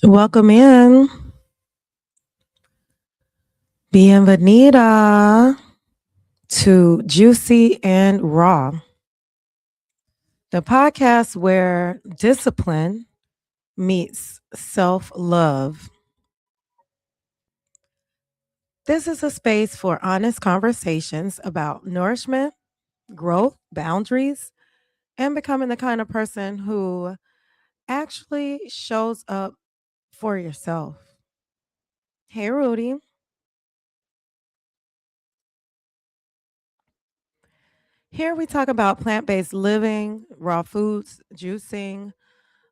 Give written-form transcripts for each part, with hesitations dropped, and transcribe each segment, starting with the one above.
Welcome in. Bienvenida to Juicy and Raw, the podcast where discipline meets self love. This is a space for honest conversations about nourishment, growth, boundaries, and becoming the kind of person who actually shows up for yourself. Hey, Rudy. Here we talk about plant based living, raw foods, juicing,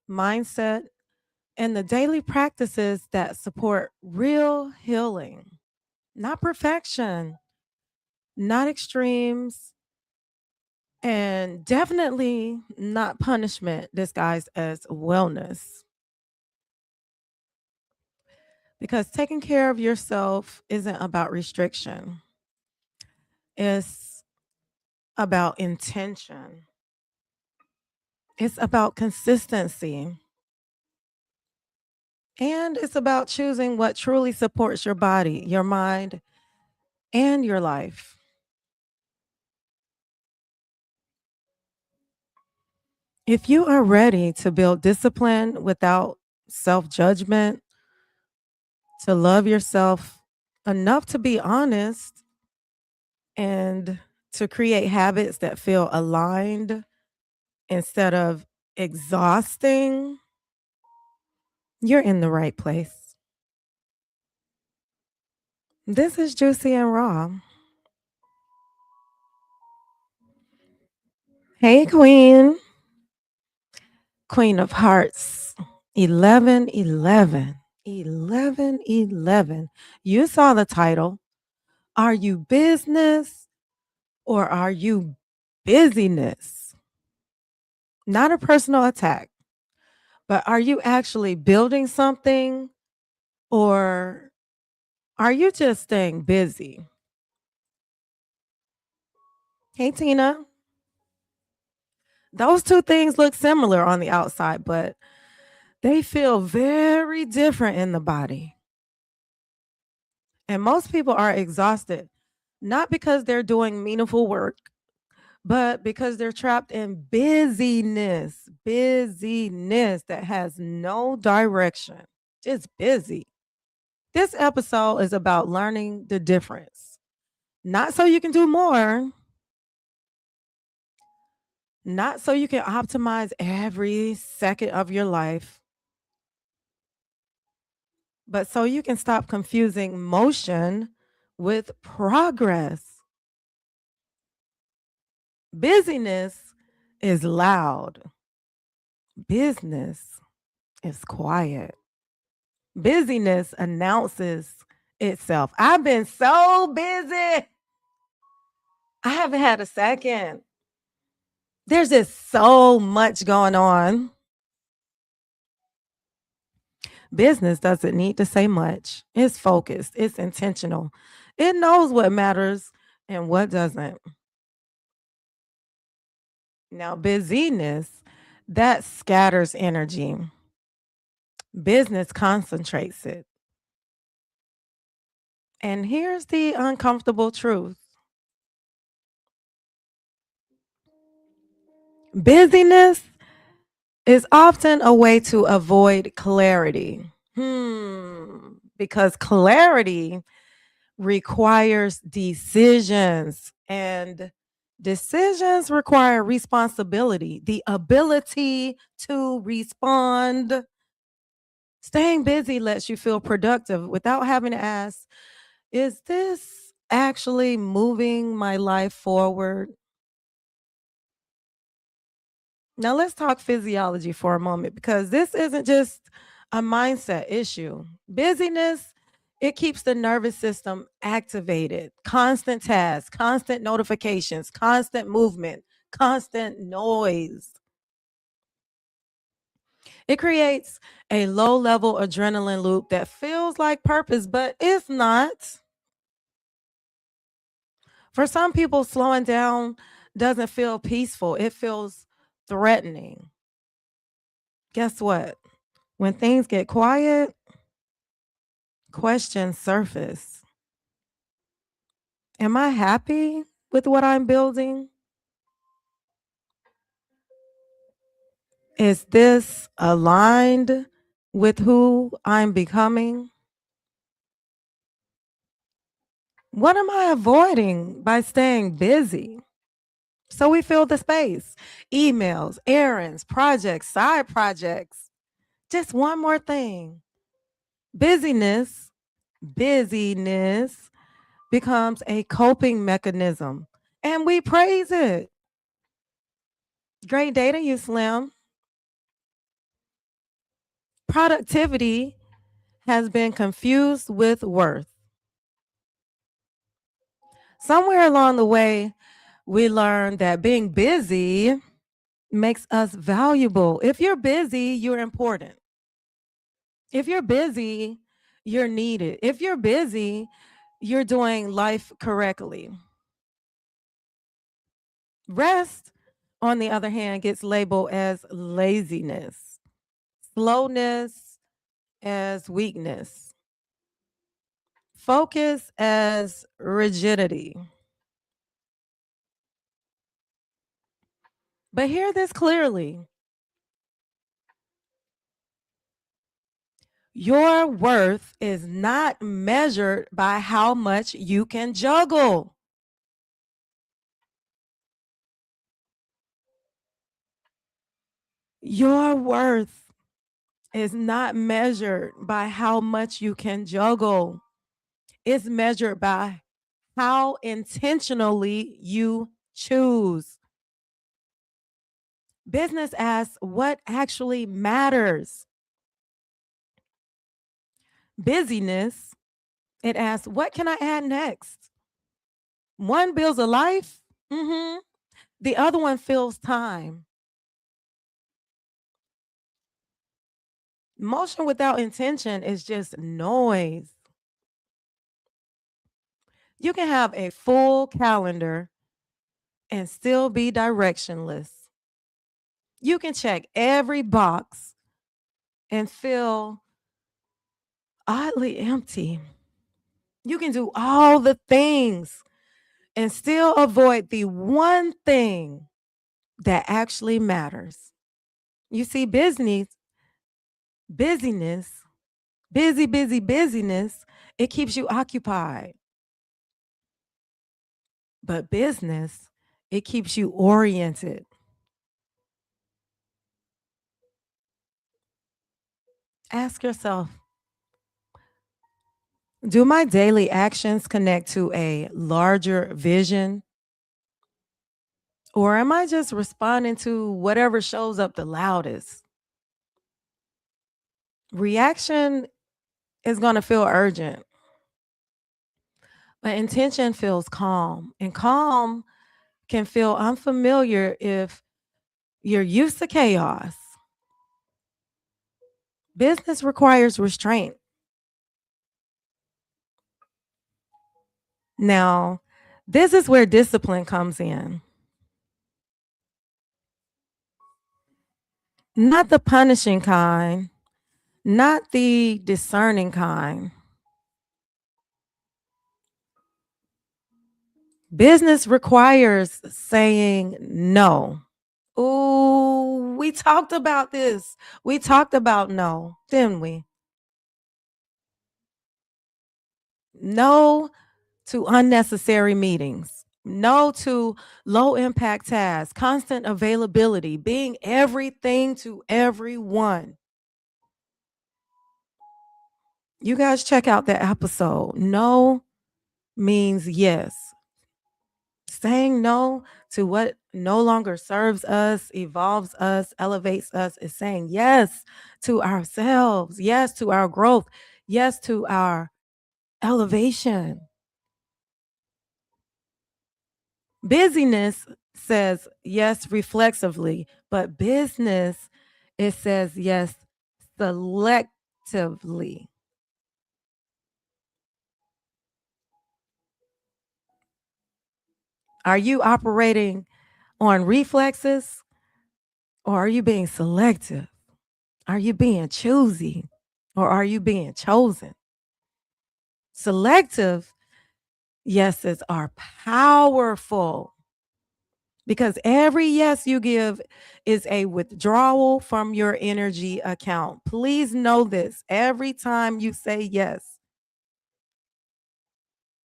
mindset, and the daily practices that support real healing, not perfection, not extremes, and definitely not punishment disguised as wellness. Because taking care of yourself isn't about restriction, it's about intention, it's about consistency, and it's about choosing what truly supports your body, your mind, and your life. If you are ready to build discipline without self judgment, to love yourself enough to be honest, and to create habits that feel aligned instead of exhausting, you're in the right place. This is Juicy and Raw. Hey, Queen, Queen of Hearts, 1111. 1111. You saw the title. Are you business or are you busyness? Not a personal attack, but are you actually building something or are you just staying busy? Hey, Tina. Those two things look similar on the outside, but they feel very different in the body. And most people are exhausted, not because they're doing meaningful work, but because they're trapped in busyness that has no direction, just busy. This episode is about learning the difference, not so you can do more, not so you can optimize every second of your life, but so you can stop confusing motion with progress. Busyness is loud, business is quiet. Busyness announces itself. I've been so busy. I haven't had a second. There's just so much going on. Business doesn't need to say much. It's focused, it's intentional. It knows what matters and what doesn't. Now, busyness, that scatters energy. Business concentrates it. And here's the uncomfortable truth. Busyness is often a way to avoid clarity. Because clarity requires decisions, and decisions require responsibility, the ability to respond. Staying busy lets you feel productive without having to ask, is this actually moving my life forward? Now, let's talk physiology for a moment because this isn't just a mindset issue. Busyness, it keeps the nervous system activated, constant tasks, constant notifications, constant movement, constant noise. It creates a low level adrenaline loop that feels like purpose, but it's not. For some people, slowing down doesn't feel peaceful, it feels threatening. Guess what? When things get quiet, questions surface. Am I happy with what I'm building? Is this aligned with who I'm becoming? What am I avoiding by staying busy? So we fill the space. Emails, errands, projects, side projects. Just one more thing. Busyness, busyness becomes a coping mechanism and we praise it. Great data, you Slim. Productivity has been confused with worth. Somewhere along the way, we learned that being busy makes us valuable. If you're busy, you're important. If you're busy, you're needed. If you're busy, you're doing life correctly. Rest, on the other hand, gets labeled as laziness, slowness as weakness, focus as rigidity. But hear this clearly. Your worth is not measured by how much you can juggle. Your worth is not measured by how much you can juggle. It's measured by how intentionally you choose. Business asks what actually matters. Busyness, it asks, what can I add next? One builds a life, the other one fills time. Motion without intention is just noise. You can have a full calendar and still be directionless. You can check every box and feel oddly empty. You can do all the things and still avoid the one thing that actually matters. You see, busyness, busyness, it keeps you occupied. But business, it keeps you oriented. Ask yourself, do my daily actions connect to a larger vision? Or am I just responding to whatever shows up the loudest? Reaction is going to feel urgent, but intention feels calm. And calm can feel unfamiliar if you're used to chaos. Business requires restraint. Now, this is where discipline comes in. Not the punishing kind, not the discerning kind. Business requires saying no. Ooh, we talked about this. We talked about no, didn't we? No to unnecessary meetings. No to low impact tasks, constant availability, being everything to everyone. You guys check out that episode. No means yes. Saying no to what no longer serves us, evolves us, elevates us is saying yes to ourselves, yes to our growth, yes to our elevation. Busyness says yes reflexively, but business It says yes selectively. Are you operating on reflexes or are you being selective? Are you being choosy or are you being chosen? Selective yeses are powerful because every yes you give is a withdrawal from your energy account. Please know this. Every time you say yes,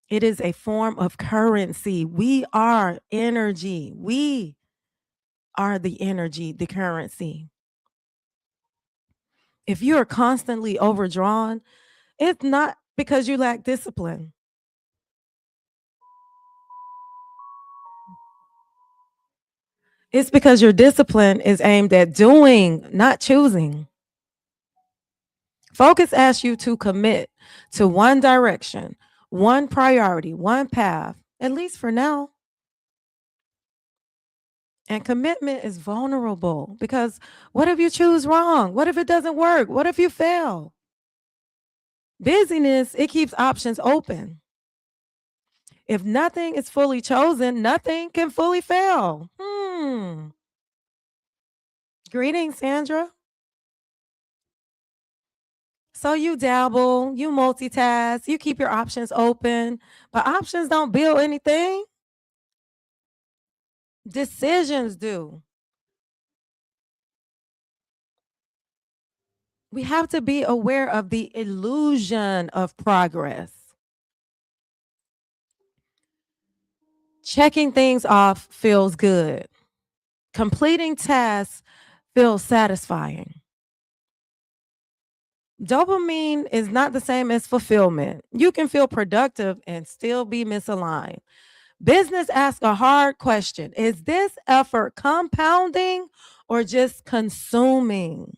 it is a form of currency. We are energy. We are the energy, the currency. If you are constantly overdrawn, it's not because you lack discipline. It's because your discipline is aimed at doing, not choosing. Focus asks you to commit to one direction, one priority, one path, at least for now. And commitment is vulnerable because what if you choose wrong? What if it doesn't work? What if you fail? Busyness, it keeps options open. If nothing is fully chosen, nothing can fully fail. Greetings, Sandra. So you dabble, you multitask, you keep your options open, but options don't build anything. Decisions do. We have to be aware of the illusion of progress. Checking things off feels good. Completing tasks feels satisfying. Dopamine is not the same as fulfillment. You can feel productive and still be misaligned. Business asks a hard question. Is this effort compounding or just consuming?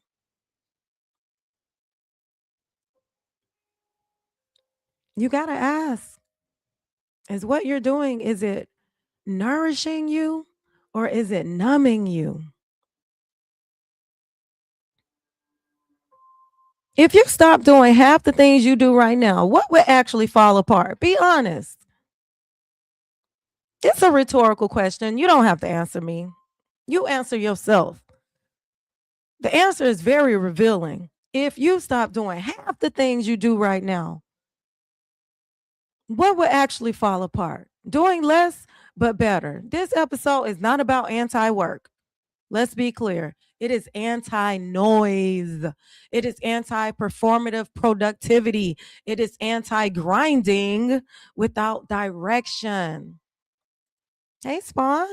You got to ask, is what you're doing, is it nourishing you or is it numbing you? If you stop doing half the things you do right now, what would actually fall apart? Be honest. It's a rhetorical question. You don't have to answer me. You answer yourself. The answer is very revealing. If you stop doing half the things you do right now, what would actually fall apart? Doing less, but better. This episode is not about anti work. Let's be clear. It is anti noise. It is anti performative productivity. It is anti grinding without direction. Hey, Spawn.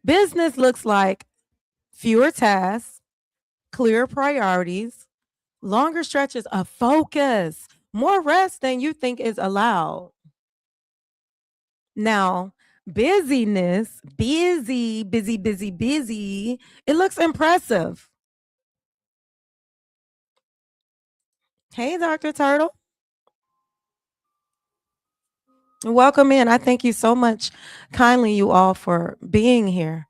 Business looks like fewer tasks, clear priorities, longer stretches of focus, more rest than you think is allowed. Now, busyness, busy, it looks impressive. Hey, Dr. Turtle. Welcome in. I thank you so much, kindly, you all, for being here,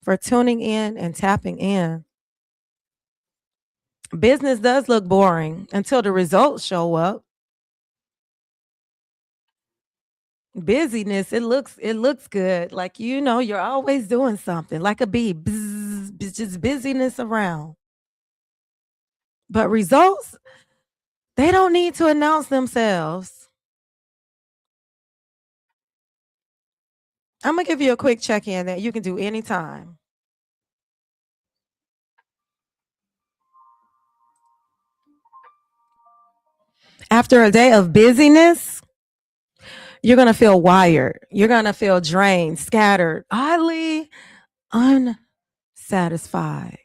for tuning in and tapping in. Business does look boring until the results show up. Busyness, it looks good. Like you're always doing something, like a bee, bzz, just busyness around. But results, they don't need to announce themselves. I'm gonna give you a quick check-in that you can do anytime. After a day of busyness, you're gonna feel wired. You're gonna feel drained, scattered, oddly unsatisfied.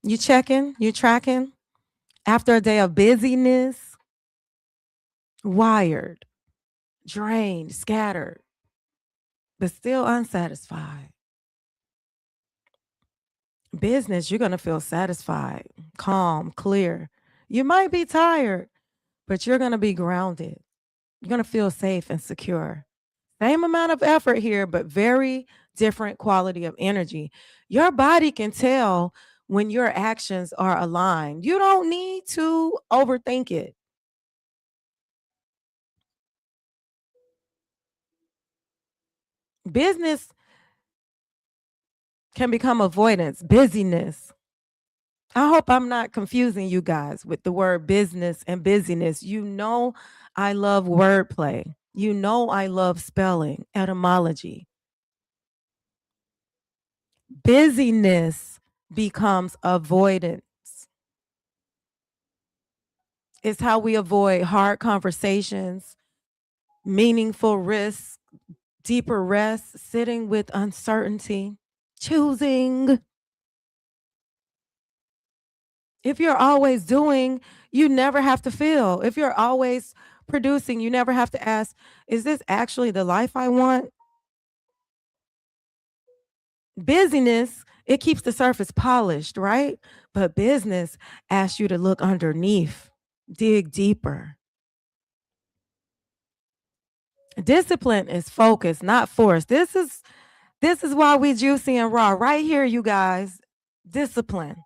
You checking? You tracking? After a day of busyness, wired, drained, scattered, but still unsatisfied. Business, you're gonna feel satisfied, calm, clear. You might be tired, but you're gonna be grounded. You're gonna feel safe and secure. Same amount of effort here, but very different quality of energy. Your body can tell when your actions are aligned. You don't need to overthink it. Business can become avoidance, busyness. I hope I'm not confusing you guys with the word business and busyness. You know, I love wordplay. You know, I love spelling, etymology. Busyness becomes avoidance. It's how we avoid hard conversations, meaningful risks, deeper rest, sitting with uncertainty, choosing. If you're always doing, you never have to feel. If you're always producing, you never have to ask, is this actually the life I want? Busyness, it keeps the surface polished, right? But business asks you to look underneath, dig deeper. Discipline is focus, not force. This is why we juicy and raw right here, you guys. Discipline.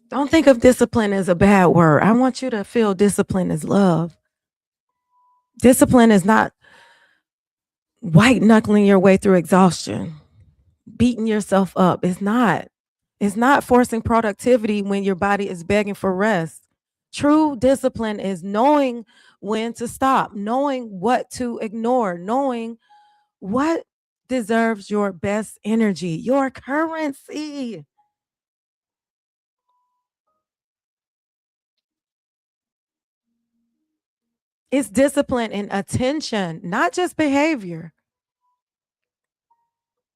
Don't think of discipline as a bad word. I want you to feel discipline as love. Discipline is not white knuckling your way through exhaustion, beating yourself up. It's not. It's not forcing productivity when your body is begging for rest. True discipline is knowing when to stop, knowing what to ignore, knowing what deserves your best energy, your currency. It's discipline and attention, not just behavior.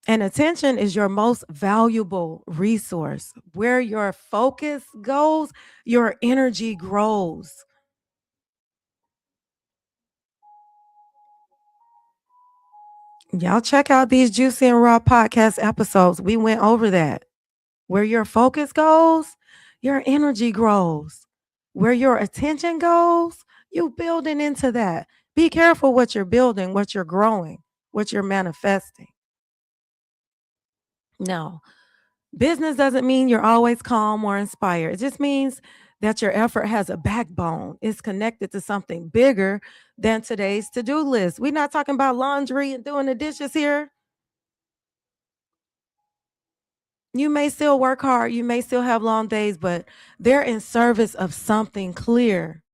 And attention is your most valuable resource. Where your focus goes, your energy grows. Y'all check out these Juicy and Raw podcast episodes. We went over that. Where your focus goes, your energy grows. Where your attention goes, you building into that. Be careful what you're building, what you're growing, what you're manifesting. No, business doesn't mean you're always calm or inspired. It just means that your effort has a backbone. It's connected to something bigger than today's to do list. We're not talking about laundry and doing the dishes here. You may still work hard, you may still have long days, but they're in service of something clear.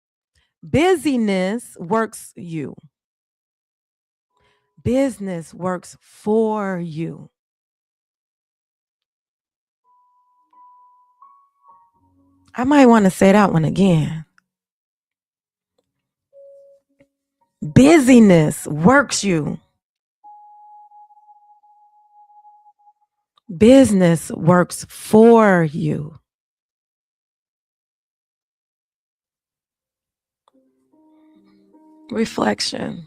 Busyness works you, business works for you. I might want to say that one again. Busyness works you, business works for you. Reflection.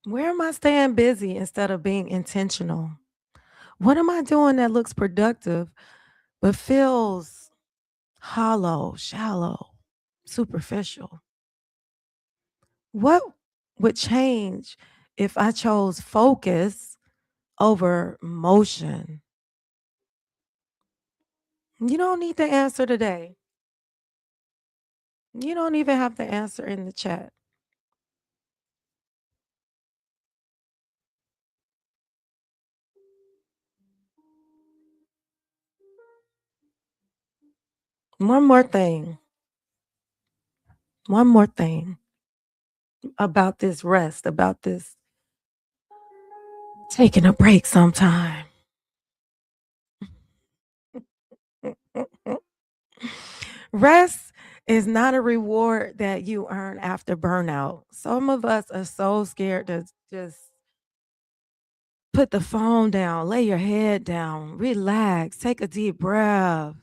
Where am I staying busy instead of being intentional? What am I doing that looks productive but feels hollow, shallow, superficial? What would change if I chose focus over motion? You don't need the answer today. You don't even have the answer in the chat. One more thing. One more thing about this rest, about this taking a break sometime. Rest is not a reward that you earn after burnout. Some of us are so scared to just put the phone down, lay your head down, relax, take a deep breath.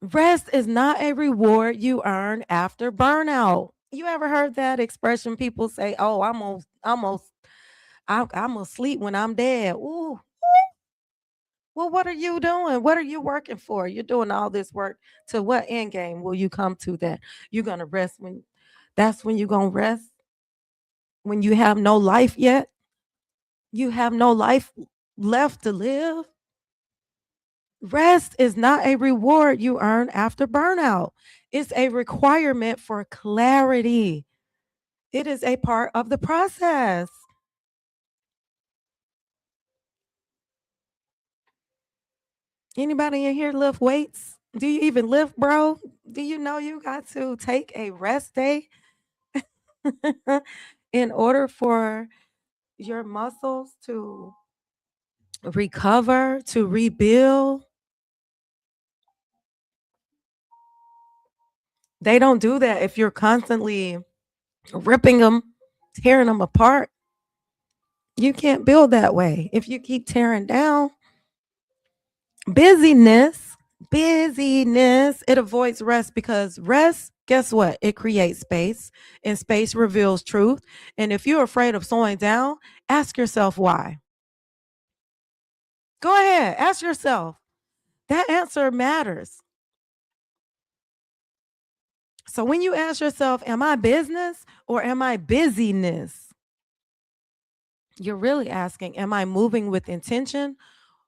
Rest is not a reward you earn after burnout. You ever heard that expression? People say, "Oh, I'm gonna sleep when I'm dead." Ooh, Well, what are you doing? What are you working for? You're doing all this work. To what end game will you come to that you're gonna rest when that's when you're gonna rest? When you have no life yet? You have no life left to live? Rest is not a reward you earn after burnout. It's a requirement for clarity. It is a part of the process. Anybody in here lift weights? Do you even lift, bro? Do you know you got to take a rest day in order for your muscles to recover, to rebuild? They don't do that if you're constantly ripping them, tearing them apart. You can't build that way. If you keep tearing down, busyness, busyness, it avoids rest because rest, guess what? It creates space and space reveals truth. And if you're afraid of slowing down, ask yourself why. Go ahead, ask yourself. That answer matters. So when you ask yourself, am I business or am I busyness? You're really asking, am I moving with intention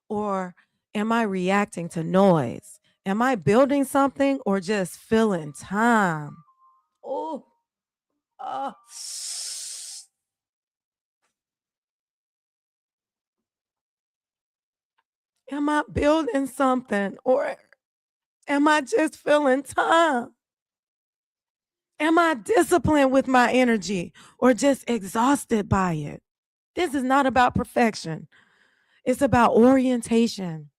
or am I reacting to noise? Am I building something or just filling time? Oh, uh, am I building something or am I just filling time? Am I disciplined with my energy or just exhausted by it? This is not about perfection. It's about orientation.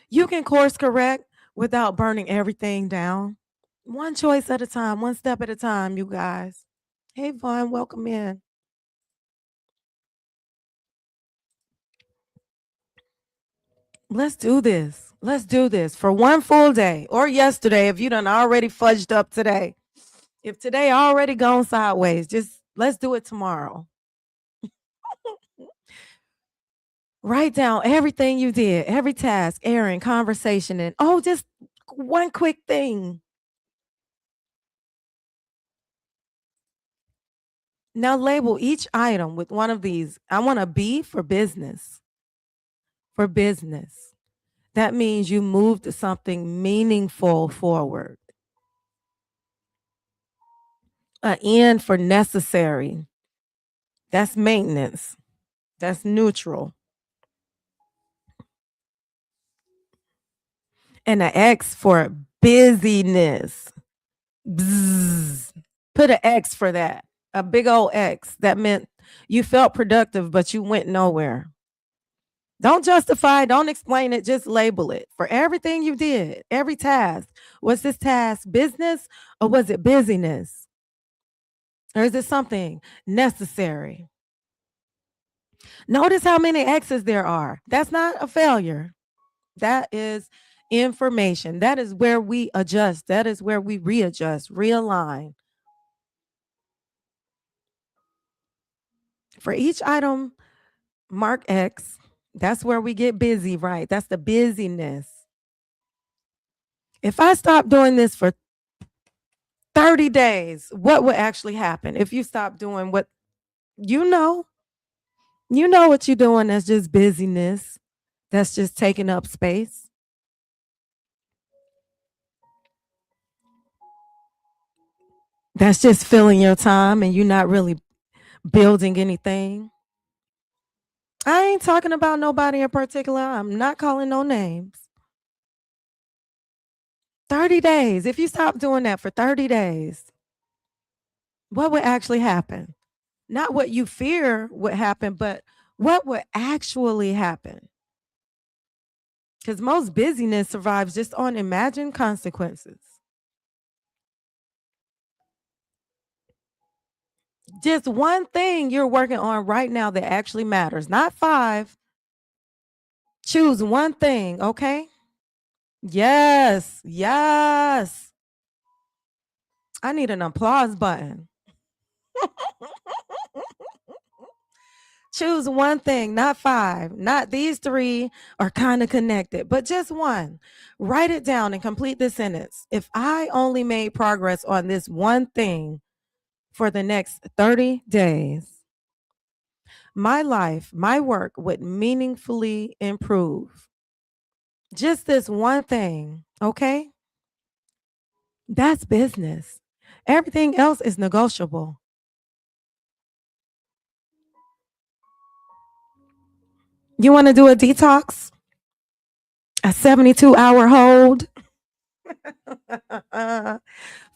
You can course correct without burning everything down. One choice at a time, one step at a time, you guys. Hey, Vaughn, welcome in. Let's do this. Let's do this for one full day or yesterday if you done already fudged up today. If today already gone sideways, just let's do it tomorrow. Write down everything you did, every task, errand, conversation, and just one quick thing. Now label each item with one of these. I want a B for business. For business. That means you moved something meaningful forward. An N for necessary. That's maintenance. That's neutral. And an X for busyness. Bzzz. Put an X for that. A big old X. That meant you felt productive, but you went nowhere. Don't justify, don't explain it, just label it for everything you did, every task. Was this task business or was it busyness? Or is it something necessary? Notice how many X's there are. That's not a failure. That is information. That is where we adjust. That is where we readjust, realign. For each item, mark X. That's where we get busy, right? That's the busyness. If I stop doing this for 30 days, what would actually happen if you stop doing what you know? You know what you're doing that's just busyness, that's just taking up space. That's just filling your time and you're not really building anything. I ain't talking about nobody in particular. I'm not calling no names. 30 days. If you stop doing that for 30 days, what would actually happen? Not what you fear would happen, but what would actually happen? Because most busyness survives just on imagined consequences. Just one thing you're working on right now that actually matters, not five. Choose one thing, okay? Yes, yes. I need an applause button. Choose one thing, not five. Not these three are kind of connected, but just one. Write it down and complete the sentence. If I only made progress on this one thing for the next 30 days, my life, my work would meaningfully improve. Just this one thing, okay? That's business. Everything else is negotiable. You want to do a detox? A 72-hour hold?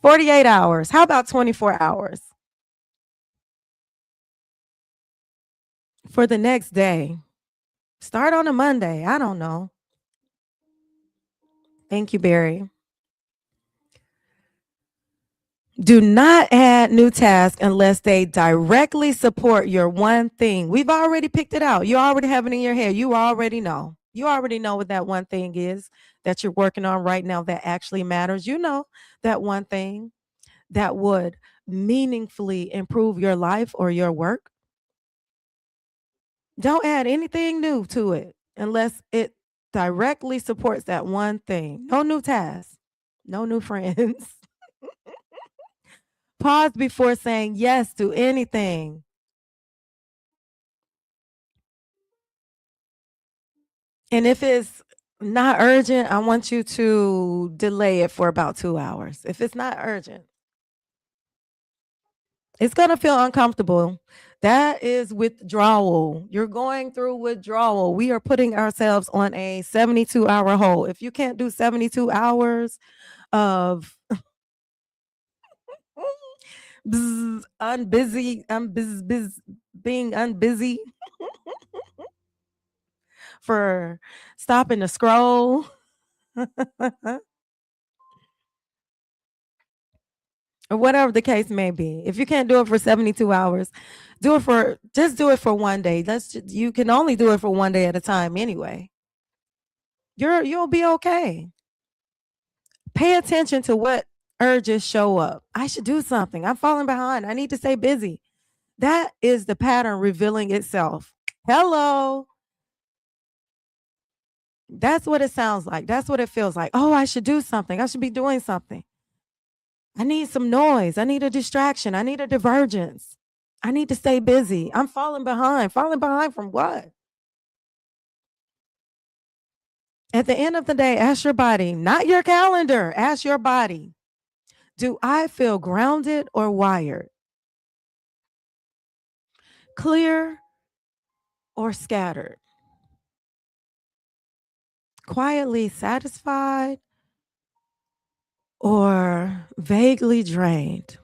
48 hours. How about 24 hours for the next day? Start on a Monday. I don't know. Thank you, Barry. Do not add new tasks unless they directly support your one thing. We've already picked it out. You already have it in your head. You already know. You already know what that one thing is that you're working on right now that actually matters. You know that one thing that would meaningfully improve your life or your work. Don't add anything new to it unless it directly supports that one thing. No new tasks, no new friends. Pause before saying yes to anything. And if it's not urgent, I want you to delay it for about 2 hours. If it's not urgent, it's going to feel uncomfortable. That is withdrawal. You're going through withdrawal. We are putting ourselves on a 72-hour hold. If you can't do 72 hours of unbusy, being unbusy for stopping to scroll, or whatever the case may be. If you can't do it for 72 hours, just do it for one day. You can only do it for one day at a time anyway. You'll be okay. Pay attention to what urges show up. I should do something. I'm falling behind. I need to stay busy. That is the pattern revealing itself. Hello. That's what it sounds like. That's what it feels like. Oh, I should do something. I should be doing something. I need some noise. I need a distraction. I need a divergence. I need to stay busy. I'm falling behind. Falling behind from what? At the end of the day, ask your body, not your calendar. Ask your body, do I feel grounded or wired? Clear or scattered? Quietly satisfied or vaguely drained?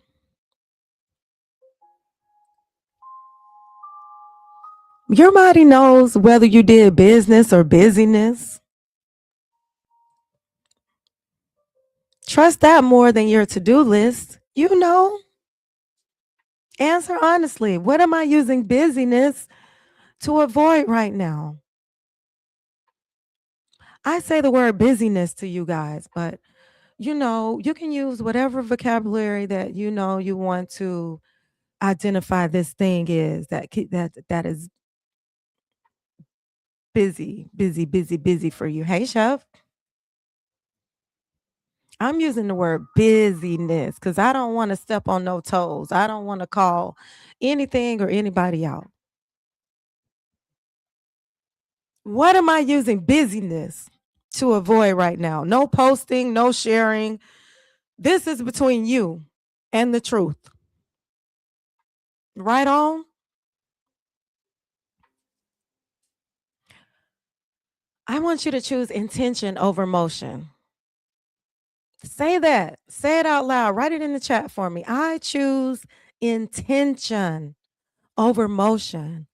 Your body knows whether you did business or busyness. Trust that more than your to-do list. You know, answer honestly. What am I using busyness to avoid right now? I say the word busyness to you guys, but you can use whatever vocabulary that you want to identify this thing is that is busy, busy, busy, busy for you. Hey, chef. I'm using the word busyness because I don't want to step on no toes. I don't want to call anything or anybody out. What am I using busyness to avoid right now? No posting, no sharing. This is between you and the truth. Right on? I want you to choose intention over motion. Say that. Say it out loud. Write it in the chat for me. I choose intention over motion.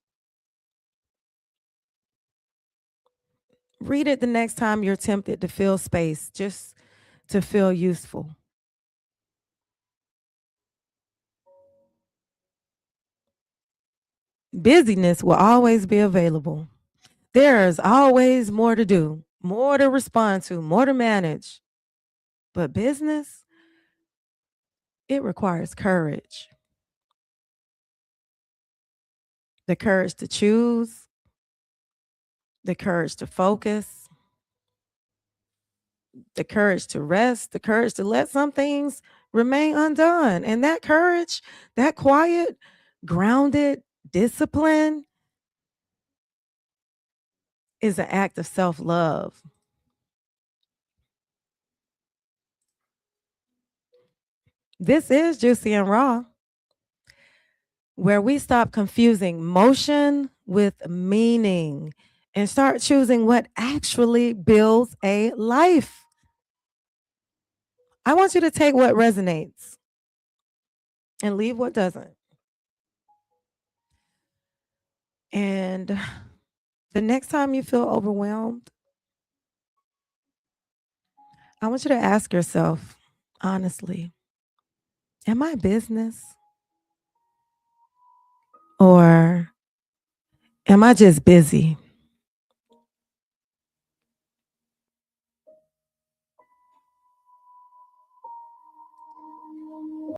Read it the next time you're tempted to fill space, just to feel useful. Busyness will always be available. There is always more to do, more to respond to, more to manage. But business, it requires courage. the courage to choose, the courage to focus, the courage to rest, the courage to let some things remain undone. And that courage, that quiet, grounded discipline is an act of self love. This is Juicy and Raw, where we stop confusing motion with meaning and start choosing what actually builds a life. I want you to take what resonates and leave what doesn't. And the next time you feel overwhelmed, I want you to ask yourself honestly, am I business or am I just busy?